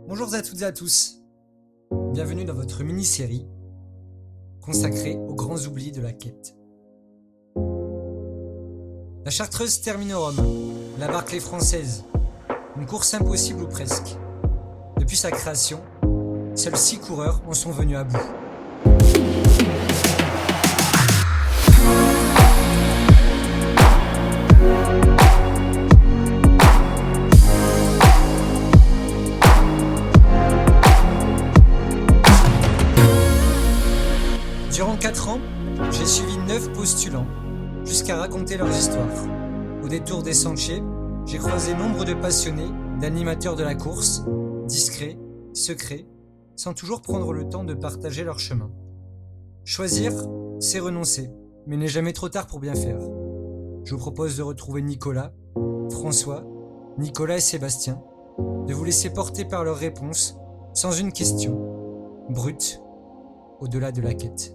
Bonjour à toutes et à tous, bienvenue dans votre mini-série consacrée aux grands oublis de la quête. La Chartreuse termine au Rhum, la Barclay française, une course impossible ou presque. Depuis sa création, seuls 6 coureurs en sont venus à bout. Durant 4 ans, j'ai suivi 9 postulants, jusqu'à raconter leurs histoires. Au détour des sentiers, j'ai croisé nombre de passionnés, d'animateurs de la course, discrets, secrets, sans toujours prendre le temps de partager leur chemin. Choisir, c'est renoncer, mais il n'est jamais trop tard pour bien faire. Je vous propose de retrouver Nicolas, François, Nicolas et Sébastien, de vous laisser porter par leurs réponses, sans une question, brute, au-delà de la quête.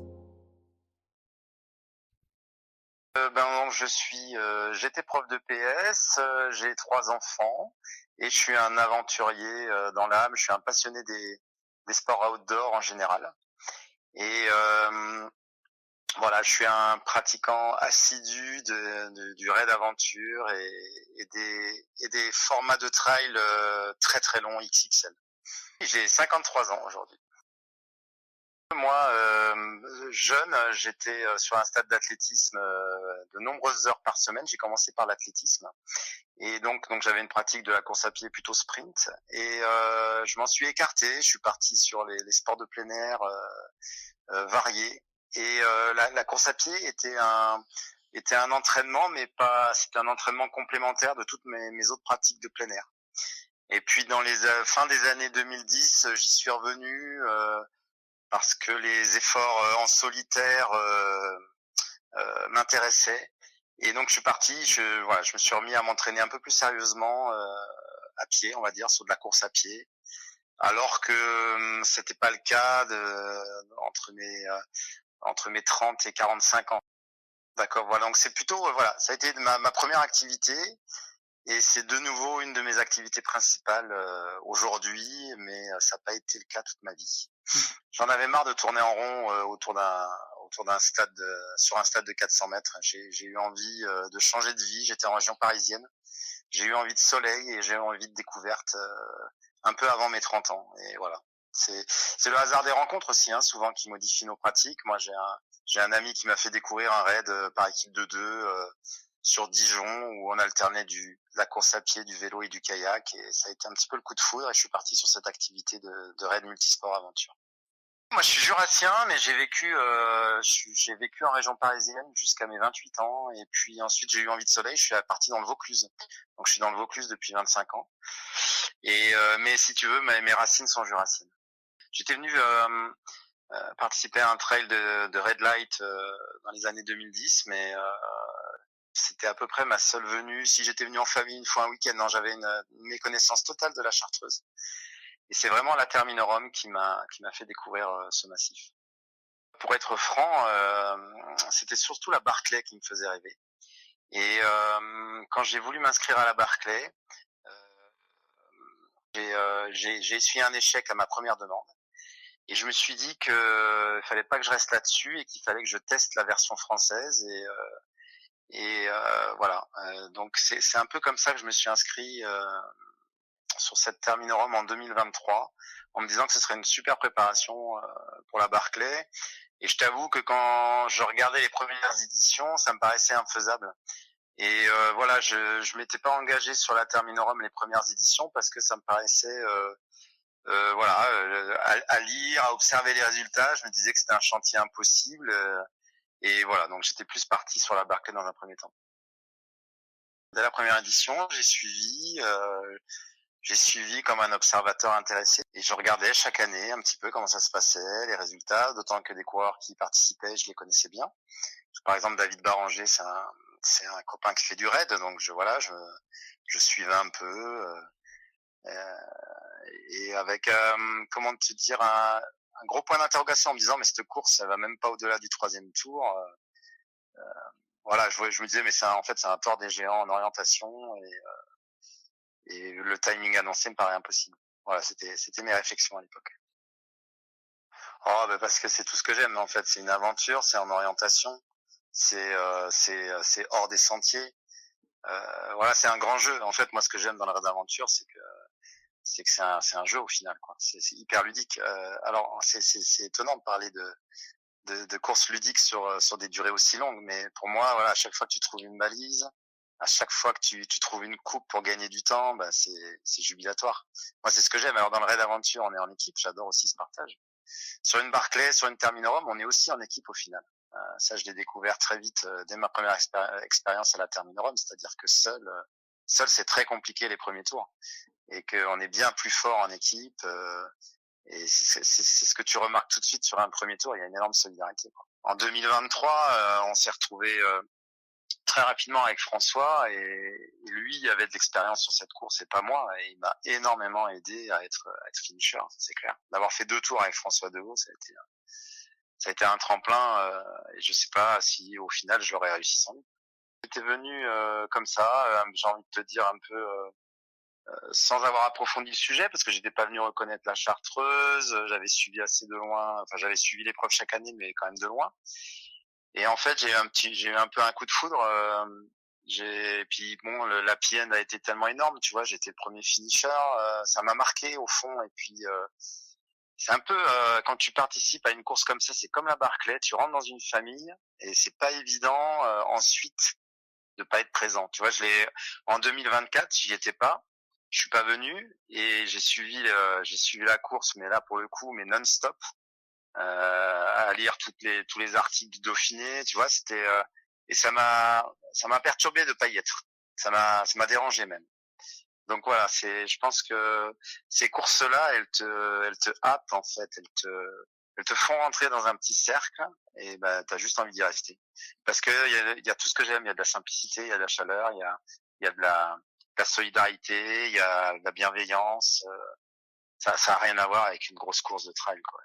J'étais prof de PS, j'ai 3 enfants et je suis un aventurier dans l'âme. Je suis un passionné des sports outdoor en général. Et voilà, je suis un pratiquant assidu du raid aventure et des formats de trail très très longs XXL. J'ai 53 ans aujourd'hui. Moi, jeune, j'étais sur un stade d'athlétisme de nombreuses heures par semaine. J'ai commencé par l'athlétisme. Et donc j'avais une pratique de la course à pied plutôt sprint. Et je m'en suis écarté. Je suis parti sur les sports de plein air variés. Et la course à pied était un entraînement, mais pas. C'était un entraînement complémentaire de toutes mes autres pratiques de plein air. Et puis dans les fin des années 2010, j'y suis revenu. Parce que les efforts en solitaire m'intéressaient. Et donc je suis parti, je me suis remis à m'entraîner un peu plus sérieusement à pied, on va dire, sur de la course à pied. Alors que c'était pas le cas entre mes 30 et 45 ans. D'accord, voilà. Donc c'est plutôt voilà, ça a été ma première activité. Et c'est de nouveau une de mes activités principales aujourd'hui, mais ça n'a pas été le cas toute ma vie. J'en avais marre de tourner en rond autour d'un stade, sur un stade de 400 mètres. J'ai eu envie de changer de vie. J'étais en région parisienne. J'ai eu envie de soleil et j'ai eu envie de découverte un peu avant mes 30 ans. Et voilà. C'est le hasard des rencontres aussi, hein, souvent qui modifie nos pratiques. Moi, j'ai un ami qui m'a fait découvrir un raid par équipe de 2 sur Dijon où on alternait de la course à pied, du vélo et du kayak. Et ça a été un petit peu le coup de foudre et je suis parti sur cette activité de raid multisport aventure. Moi, je suis jurassien, mais j'ai vécu en région parisienne jusqu'à mes 28 ans. Et puis ensuite, j'ai eu envie de soleil. Je suis parti dans le Vaucluse. Donc, je suis dans le Vaucluse depuis 25 ans. Et mais si tu veux, mes racines sont jurassiennes. J'étais venu participer à un trail de Red Light dans les années 2010, mais c'était à peu près ma seule venue. Si j'étais venu en famille une fois un week-end, non, j'avais une méconnaissance totale de la Chartreuse. Et c'est vraiment la Terminorum qui m'a fait découvrir ce massif. Pour être franc, c'était surtout la Barclay qui me faisait rêver. Et quand j'ai voulu m'inscrire à la Barclay, j'ai essuyé un échec à ma première demande. Et je me suis dit que fallait pas que je reste là-dessus et qu'il fallait que je teste la version française. Et voilà. Donc c'est un peu comme ça que je me suis inscrit sur cette Terminorum en 2023, en me disant que ce serait une super préparation pour la Barclay. Et je t'avoue que quand je regardais les premières éditions, ça me paraissait infaisable. Et voilà, je m'étais pas engagé sur la Terminorum les premières éditions parce que ça me paraissait à lire, à observer les résultats, je me disais que c'était un chantier impossible. Et voilà, donc j'étais plus parti sur la Barclay dans un premier temps. Dès la première édition, j'ai suivi comme un observateur intéressé et je regardais chaque année un petit peu comment ça se passait, les résultats, d'autant que des coureurs qui participaient, je les connaissais bien. Par exemple, David Baranger, c'est un copain qui fait du raid, donc je suivais un peu et avec comment te dire un gros point d'interrogation en me disant mais cette course, ça va même pas au-delà du 3e tour. Voilà, je me disais mais en fait c'est un tort des géants en orientation et le timing annoncé me paraît impossible. Voilà, c'était mes réflexions à l'époque. Oh, bah parce que c'est tout ce que j'aime en fait. C'est une aventure, c'est en orientation, c'est hors des sentiers. Voilà, c'est un grand jeu. En fait, moi, ce que j'aime dans le raid d'aventure, c'est que c'est un jeu au final, quoi. C'est hyper ludique. Alors, c'est étonnant de parler de courses ludiques sur des durées aussi longues, mais pour moi, voilà, à chaque fois que tu trouves une balise, à chaque fois que tu trouves une coupe pour gagner du temps, bah c'est jubilatoire. Moi, c'est ce que j'aime. Alors dans le raid aventure, on est en équipe. J'adore aussi ce partage. Sur une Barclay, sur une Terminorum, on est aussi en équipe au final. Ça, je l'ai découvert très vite dès ma première expérience à la Terminorum, c'est-à-dire que seul, c'est très compliqué les premiers tours et qu'on est bien plus fort en équipe. Et c'est ce que tu remarques tout de suite sur un premier tour. Il y a une énorme solidarité, quoi. En 2023, on s'est retrouvé très rapidement avec François et lui avait de l'expérience sur cette course et pas moi, et il m'a énormément aidé à être finisher, c'est clair. D'avoir fait 2 tours avec François Deveau, ça a été un tremplin, et je sais pas si au final j'aurais réussi sans lui. J'étais venu comme ça, j'ai envie de te dire un peu sans avoir approfondi le sujet, parce que j'étais pas venu reconnaître la Chartreuse, j'avais suivi assez de loin, enfin j'avais suivi l'épreuve chaque année, mais quand même de loin. Et en fait, j'ai eu un peu un coup de foudre. Puis bon, la PN a été tellement énorme, tu vois, j'étais le premier finisher, ça m'a marqué au fond. Et puis c'est un peu quand tu participes à une course comme ça, c'est comme la Barclay, tu rentres dans une famille et c'est pas évident ensuite de pas être présent. Tu vois, en 2024, j'y étais pas, je suis pas venu et j'ai suivi la course, mais là pour le coup, mais non-stop. À lire tous les articles du Dauphiné, tu vois, et ça m'a perturbé de pas y être. Ça m'a dérangé même. Donc voilà, je pense que ces courses-là, elles te happent en fait, elles te font rentrer dans un petit cercle et bah t'as juste envie d'y rester. Parce que il y a tout ce que j'aime, il y a de la simplicité, il y a de la chaleur, il y a de la solidarité, il y a de la bienveillance. Ça a rien à voir avec une grosse course de trail, quoi.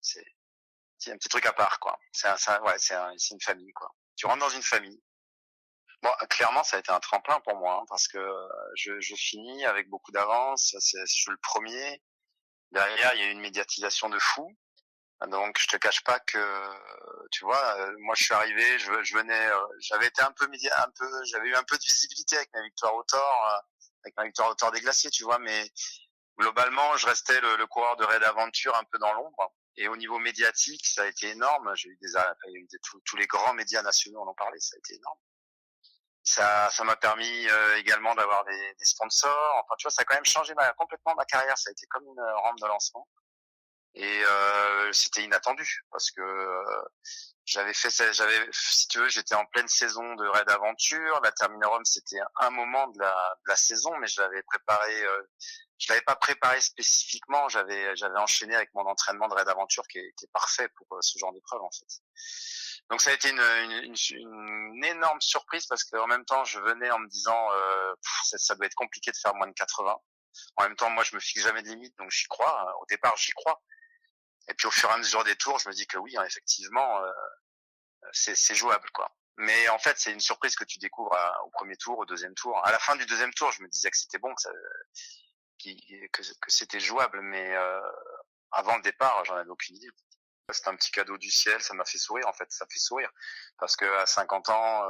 C'est un petit truc à part, quoi. Ouais, c'est une famille, quoi. Tu rentres dans une famille. Bon, clairement, ça a été un tremplin pour moi, hein, parce que je finis avec beaucoup d'avance. Je suis le premier. Derrière, il y a eu une médiatisation de fou. Donc, je te cache pas que, tu vois, moi, je suis arrivé, je venais, j'avais été j'avais eu un peu de visibilité avec ma victoire au Thor, des Glaciers, tu vois, mais globalement, je restais le coureur de raid aventure un peu dans l'ombre. Et au niveau médiatique, ça a été énorme. Il y a eu tous les grands médias nationaux en ont parlé, ça a été énorme. Ça m'a permis également d'avoir des sponsors. Enfin, tu vois, ça a quand même changé complètement ma carrière. Ça a été comme une rampe de lancement. Et c'était inattendu parce que si tu veux, j'étais en pleine saison de raid aventure. La Terminorum, c'était un moment de la saison, mais je l'avais pas préparé spécifiquement. J'avais enchaîné avec mon entraînement de raid aventure qui est parfait pour ce genre d'épreuve en fait. Donc ça a été une énorme surprise parce qu'en même temps, je venais en me disant ça doit être compliqué de faire moins de 80. En même temps, moi, je me fixe jamais de limite, donc j'y crois. Au départ, j'y crois. Et puis au fur et à mesure des tours, je me dis que oui, hein, effectivement, c'est jouable, quoi. Mais en fait, c'est une surprise que tu découvres au premier tour, au deuxième tour. À la fin du deuxième tour, je me disais que c'était bon, que c'était jouable, mais avant le départ, j'en avais aucune idée. C'est un petit cadeau du ciel, ça m'a fait sourire, en fait, ça fait sourire. Parce que à 50 ans,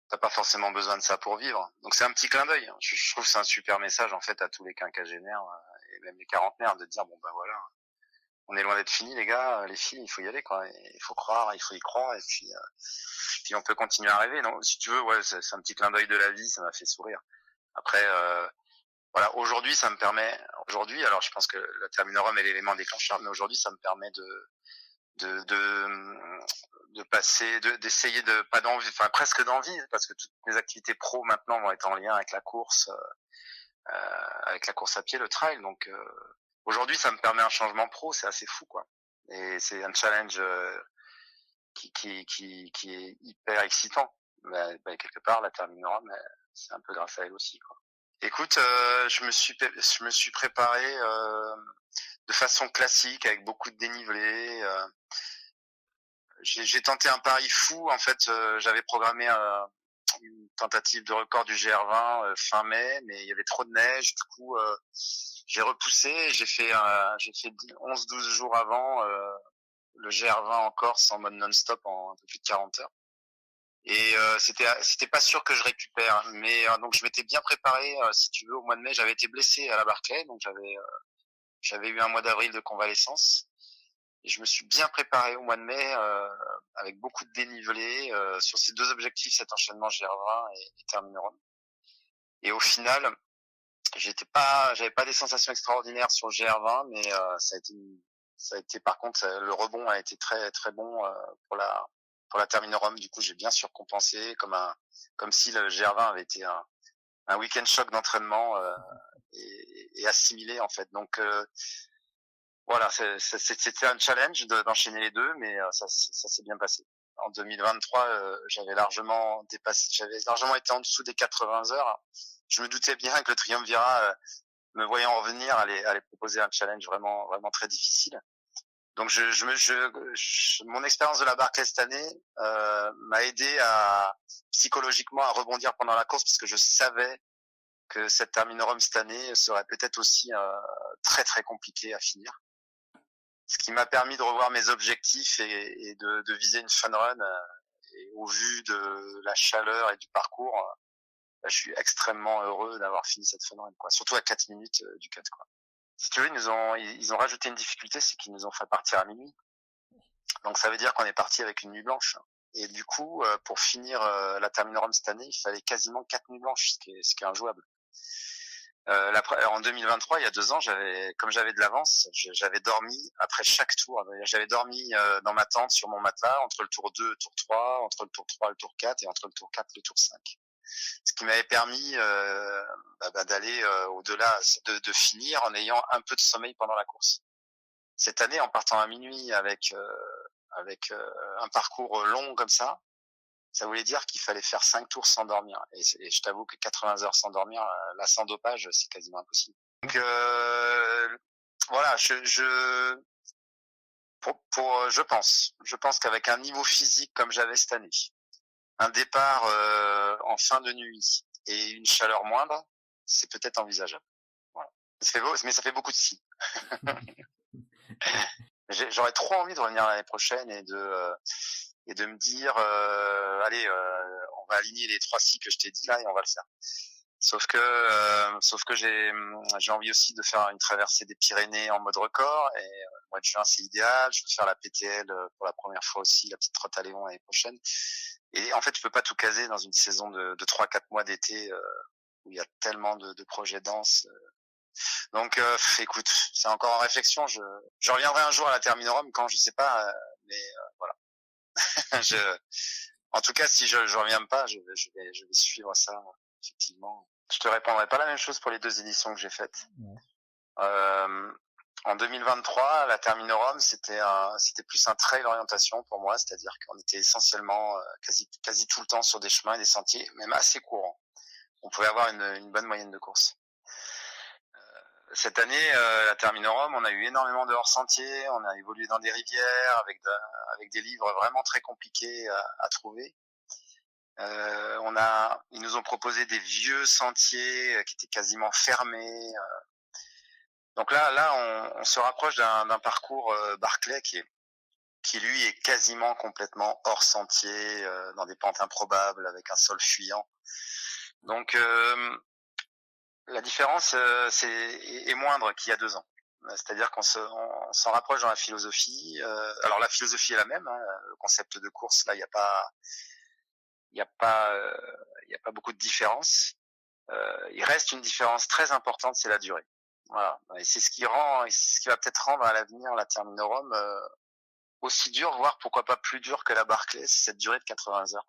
t'as pas forcément besoin de ça pour vivre. Donc c'est un petit clin d'œil. Je trouve que c'est un super message, en fait, à tous les quinquagénaires, et même les quarantenaires, de dire, bon, ben voilà, on est loin d'être fini, les gars, les filles, il faut y aller, quoi. Il faut croire, il faut y croire, et puis on peut continuer à rêver. Non, si tu veux, ouais, c'est un petit clin d'œil de la vie, ça m'a fait sourire. Après, voilà, aujourd'hui, alors je pense que la Terminorum est l'élément déclencheur, mais aujourd'hui, ça me permet de passer, d'essayer de pas d'envie, enfin presque d'envie, parce que toutes mes activités pro maintenant vont être en lien avec la course à pied, le trail. Donc aujourd'hui, ça me permet un changement pro, c'est assez fou, quoi. Et c'est un challenge qui est hyper excitant. Quelque part, la Terminorum, c'est un peu grâce à elle aussi, quoi. Écoute, je me suis préparé de façon classique avec beaucoup de dénivelé. J'ai tenté un pari fou. En fait, j'avais programmé une tentative de record du GR20 fin mai, mais il y avait trop de neige. Du coup, j'ai repoussé, j'ai fait 11-12 jours avant le GR20 en Corse en mode non-stop en un peu plus de 40 heures. Et c'était pas sûr que je récupère, mais donc je m'étais bien préparé. Si tu veux, au mois de mai, j'avais été blessé à la Barclay, donc j'avais eu un mois d'avril de convalescence. Et je me suis bien préparé au mois de mai avec beaucoup de dénivelé sur ces deux objectifs, cet enchaînement GR20 et Terminerum. Et au final, j'avais pas des sensations extraordinaires sur le GR20, mais ça a été par contre le rebond a été très très bon pour la Terminerum. Du coup, j'ai bien surcompensé comme si le GR20 avait été un week-end choc d'entraînement et assimilé en fait. Donc voilà, c'était un challenge d'enchaîner les deux, mais ça s'est bien passé. En 2023, j'avais largement été en dessous des 80 heures. Je me doutais bien que le Triumvirat, me voyant revenir, allait proposer un challenge vraiment vraiment très difficile. Donc mon expérience de la Barclay cette année m'a aidé psychologiquement à rebondir pendant la course, parce que je savais que cette Terminerum cette année serait peut-être aussi très très compliquée à finir. Ce qui m'a permis de revoir mes objectifs et de viser une fun run. Et au vu de la chaleur et du parcours, je suis extrêmement heureux d'avoir fini cette fun run, quoi. Surtout à 4 minutes du cut, quoi. Si tu veux, ils ont rajouté une difficulté, c'est qu'ils nous ont fait partir à minuit. Donc ça veut dire qu'on est parti avec une nuit blanche. Et du coup, pour finir la Terminerum cette année, il fallait quasiment 4 nuits blanches, ce qui est injouable. En 2023, il y a 2 ans, comme j'avais de l'avance, j'avais dormi après chaque tour. J'avais dormi dans ma tente sur mon matelas entre le tour 2 et le tour 3, entre le tour 3 et le tour 4 et entre le tour 4 et le tour 5. Ce qui m'avait permis d'aller au-delà, de finir en ayant un peu de sommeil pendant la course. Cette année, en partant à minuit avec un parcours long comme ça voulait dire qu'il fallait faire 5 tours sans dormir. Et je t'avoue que 80 heures sans dormir, là sans dopage, c'est quasiment impossible. Donc voilà, je pense qu'avec un niveau physique comme j'avais cette année, un départ en fin de nuit et une chaleur moindre, c'est peut-être envisageable. Voilà. Mais ça fait beaucoup de si. J'aurais trop envie de revenir l'année prochaine et de me dire allez, on va aligner les 3 si que je t'ai dit là et on va le faire. Sauf que j'ai envie aussi de faire une traversée des Pyrénées en mode record, et le mois de juin c'est idéal. Je veux faire la PTL pour la première fois aussi, la petite trotte à Léon l'année prochaine. Et en fait, tu peux pas tout caser dans une saison de 3-4 mois d'été où il y a tellement de projets denses. Donc écoute, c'est encore en réflexion. Je reviendrai un jour à la Terminerum quand je sais pas, mais voilà. En tout cas, si je reviens pas, je vais suivre ça effectivement. Je te répondrai pas la même chose pour les 2 éditions que j'ai faites. Ouais. En 2023, la Terminerum, c'était plus un trail orientation pour moi, c'est-à-dire qu'on était essentiellement quasi tout le temps sur des chemins et des sentiers, même assez courants. On pouvait avoir une bonne moyenne de course. Cette année, la Terminerum, on a eu énormément de hors-sentiers, on a évolué dans des rivières avec des livres vraiment très compliqués à trouver. Ils nous ont proposé des vieux sentiers qui étaient quasiment fermés. Donc là, on se rapproche d'un parcours Barclay qui lui est quasiment complètement hors sentier, dans des pentes improbables, avec un sol fuyant. Donc la différence est moindre qu'il y a 2 ans. C'est-à-dire qu'on s'en rapproche dans la philosophie. Alors la philosophie est la même, hein, le concept de course, là, il y a pas beaucoup de différence. Il reste une différence très importante, c'est la durée. Voilà. Et c'est ce qui va peut-être rendre à l'avenir la Terminerum aussi dure, voire pourquoi pas plus dure que la Barclay, c'est cette durée de 80 heures.